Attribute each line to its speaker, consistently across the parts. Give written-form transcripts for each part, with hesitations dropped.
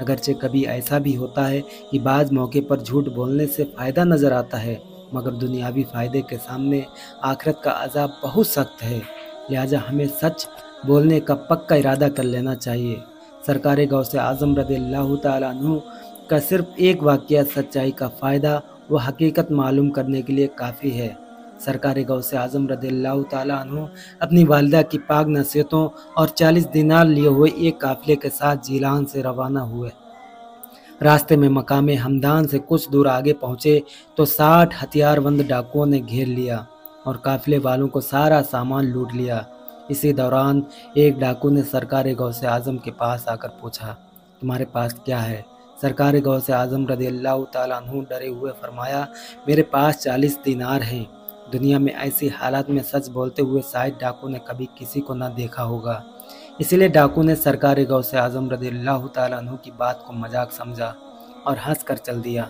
Speaker 1: اگرچہ کبھی ایسا بھی ہوتا ہے کہ بعض موقع پر جھوٹ بولنے سے فائدہ نظر آتا ہے، مگر دنیاوی فائدے کے سامنے آخرت کا عذاب بہت سخت ہے، لہٰذا ہمیں سچ بولنے کا پکا ارادہ کر لینا چاہیے۔ سرکار غوث اعظم رضی اللہ تعالیٰ عنہ کا صرف ایک واقعہ سچائی کا فائدہ و حقیقت معلوم کرنے کے لیے کافی ہے۔ سرکار غوث اعظم رضی اللہ تعالیٰ عنہ اپنی والدہ کی پاک نصیحتوں اور 40 دینار لیے ہوئے ایک قافلے کے ساتھ جیلان سے روانہ ہوئے۔ راستے میں مقام ہمدان سے کچھ دور آگے پہنچے تو 60 ہتھیار بند ڈاکوؤں نے گھیر لیا اور قافلے والوں کو سارا سامان لوٹ لیا۔ اسی دوران ایک ڈاکو نے سرکار غوث اعظم کے پاس آ کر پوچھا، تمہارے پاس کیا ہے؟ سرکار غوث اعظم رضی اللہ تعالیٰ عنہ ڈرے ہوئے فرمایا، میرے پاس 40 دینار ہیں۔ دنیا میں ایسی حالات میں سچ بولتے ہوئے شاید ڈاکو نے کبھی کسی کو نہ دیکھا ہوگا، اسی لیے ڈاکو نے سرکار غوث اعظم رضی اللہ تعالیٰ عنہ کی بات کو مذاق سمجھا اور ہنس کر چل دیا۔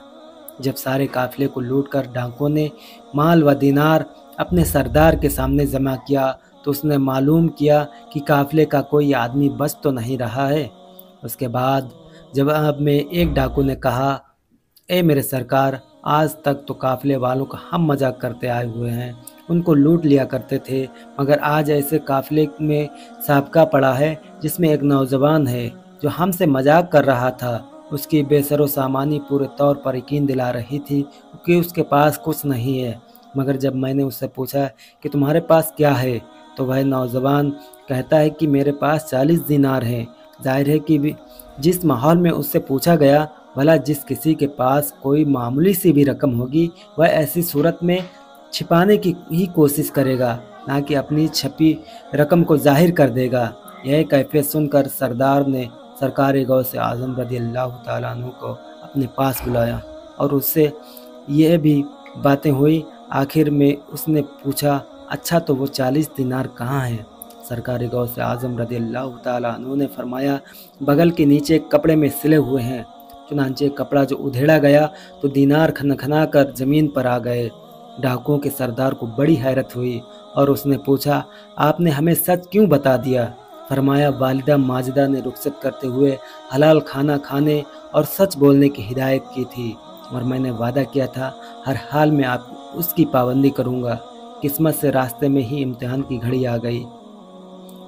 Speaker 1: جب سارے قافلے کو لوٹ کر ڈاکو نے مال و دینار اپنے سردار کے سامنے جمع کیا تو اس نے معلوم کیا کہ قافلے کا کوئی آدمی بچ تو نہیں رہا ہے۔ اس کے بعد جواب میں ایک ڈاکو نے کہا، اے میرے سرکار، آج تک تو قافلے والوں کا ہم مذاق کرتے آئے ہوئے ہیں، ان کو لوٹ لیا کرتے تھے، مگر آج ایسے قافلے میں سابقہ پڑا ہے جس میں ایک نوجوان ہے جو ہم سے مذاق کر رہا تھا۔ اس کی بے سر و سامانی پورے طور پر یقین دلا رہی تھی کہ اس کے پاس کچھ نہیں ہے، مگر جب میں نے اس سے پوچھا کہ تمہارے پاس کیا ہے تو وہ نوجوان کہتا ہے کہ میرے پاس 40 دینار ہیں۔ ظاہر ہے کہ جس ماحول میں اس سے پوچھا گیا، بھلا جس کسی کے پاس کوئی معمولی سی بھی رقم ہوگی وہ ایسی صورت میں چھپانے کی ہی کوشش کرے گا، نہ کہ اپنی چھپی رقم کو ظاہر کر دے گا۔ یہ کیفیت سن کر سردار نے سرکار غوث اعظم رضی اللہ تعالیٰ عنہ کو اپنے پاس بلایا اور اس سے یہ بھی باتیں ہوئی۔ آخر میں اس نے پوچھا، اچھا تو وہ 40 دینار کہاں ہیں؟ سرکار غوث اعظم رضی اللہ تعالیٰ عنہ نے فرمایا، بغل کے نیچے ایک کپڑے میں سلے ہوئے ہیں۔ چنانچہ کپڑا جو ادھیڑا گیا تو دینار کھنکھنا کر زمین پر آ گئے۔ ڈاکوؤں کے سردار کو بڑی حیرت ہوئی اور اس نے پوچھا، آپ نے ہمیں سچ کیوں بتا دیا؟ فرمایا، والدہ ماجدہ نے رخصت کرتے ہوئے حلال کھانا کھانے اور سچ بولنے کی ہدایت کی تھی اور میں نے وعدہ کیا تھا ہر حال میں آپ اس کی پابندی کروں گا۔ قسمت سے راستے میں ہی امتحان کی گھڑی آ گئی۔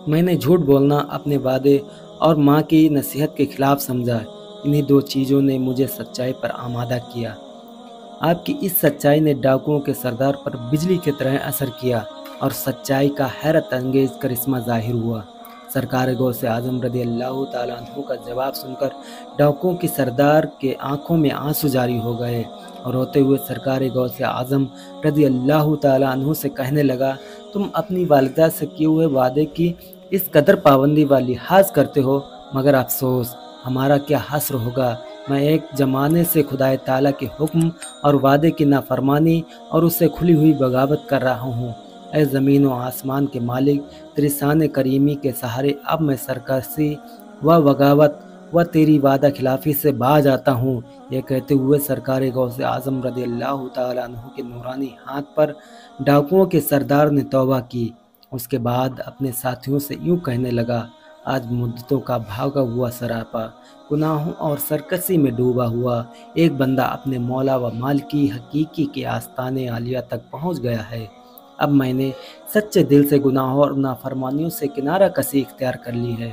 Speaker 1: میں نے جھوٹ بولنا اپنے وعدے اور ماں کی نصیحت کے خلاف سمجھا۔ انہی دو چیزوں نے مجھے سچائی پر آمادہ کیا۔ آپ کی اس سچائی نے ڈاکوؤں کے سردار پر بجلی کی طرح اثر کیا اور سچائی کا حیرت انگیز کرشمہ ظاہر ہوا۔ سرکار غوث اعظم رضی اللہ تعالیٰ عنہ کا جواب سن کر ڈاکوؤں کے سردار کے آنکھوں میں آنسو جاری ہو گئے اور روتے ہوئے سرکار غوث اعظم رضی اللہ تعالیٰ عنہ سے کہنے لگا، تم اپنی والدہ سے کیے ہوئے وعدے کی اس قدر پابندی و لحاظ کرتے ہو، مگر افسوس ہمارا کیا حسر ہوگا۔ میں ایک زمانے سے خدائے تعالیٰ کے حکم اور وعدے کی نافرمانی اور اس سے کھلی ہوئی بغاوت کر رہا ہوں۔ اے زمین و آسمان کے مالک، تیری شان کریمی کے سہارے اب میں سرکشی و بغاوت و تیری وعدہ خلافی سے باز آتا ہوں۔ یہ کہتے ہوئے سرکار غوث اعظم رضی اللہ تعالیٰ عنہ کے نورانی ہاتھ پر ڈاکوؤں کے سردار نے توبہ کی۔ اس کے بعد اپنے ساتھیوں سے یوں کہنے لگا، آج مدتوں کا بھاگا ہوا سراپا گناہوں اور سرکشی میں ڈوبا ہوا ایک بندہ اپنے مولا و مالکی حقیقی کے آستانے عالیہ تک پہنچ گیا ہے۔ اب میں نے سچے دل سے گناہوں اور نافرمانیوں سے کنارہ کشی اختیار کر لی ہے،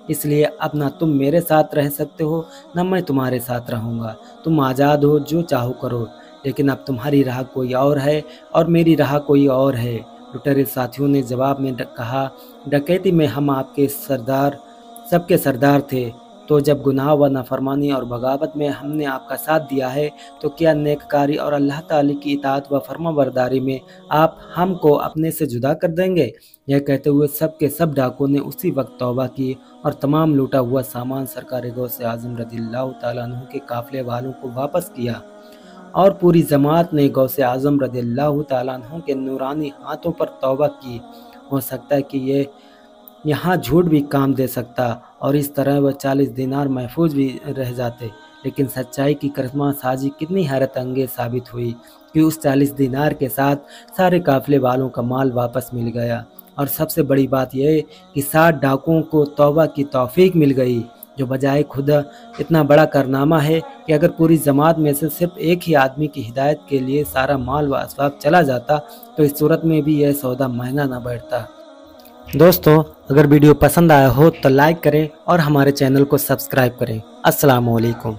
Speaker 1: اس لیے اب نہ تم میرے ساتھ رہ سکتے ہو نہ میں تمہارے ساتھ رہوں گا۔ تم آزاد ہو، جو چاہو کرو، لیکن اب تمہاری راہ کوئی اور ہے اور میری راہ کوئی اور ہے۔ لٹیرے ساتھیوں نے جواب میں کہا، ڈکیتی میں ہم آپ کے سردار سب کے سردار تھے، تو جب گناہ و نافرمانی اور بغاوت میں ہم نے آپ کا ساتھ دیا ہے تو کیا نیککاری اور اللہ تعالی کی اطاعت و فرما برداری میں آپ ہم کو اپنے سے جدا کر دیں گے؟ یہ کہتے ہوئے سب کے سب ڈاکوؤں نے اسی وقت توبہ کی اور تمام لوٹا ہوا سامان سرکار غوث اعظم رضی اللہ تعالیٰ عنہ کے قافلے والوں کو واپس کیا اور پوری جماعت نے غوث اعظم رضی اللہ تعالیٰ عنہ کے نورانی ہاتھوں پر توبہ کی۔ ہو سکتا ہے کہ یہ یہاں جھوٹ بھی کام دے سکتا اور اس طرح وہ 40 دینار محفوظ بھی رہ جاتے، لیکن سچائی کی کرشمہ سازی کتنی حیرت انگیز ثابت ہوئی کہ اس 40 دینار کے ساتھ سارے قافلے والوں کا مال واپس مل گیا، اور سب سے بڑی بات یہ کہ 60 ڈاکوؤں کو توبہ کی توفیق مل گئی۔ جو بجائے خدا اتنا بڑا کارنامہ ہے کہ اگر پوری جماعت میں سے صرف ایک ہی آدمی کی ہدایت کے لیے سارا مال و اسباب چلا جاتا تو اس صورت میں بھی یہ سودا مہنگا نہ بیٹھتا۔ دوستو، اگر ویڈیو پسند آیا ہو تو لائک کریں اور ہمارے چینل کو سبسکرائب کریں۔ السلام علیکم۔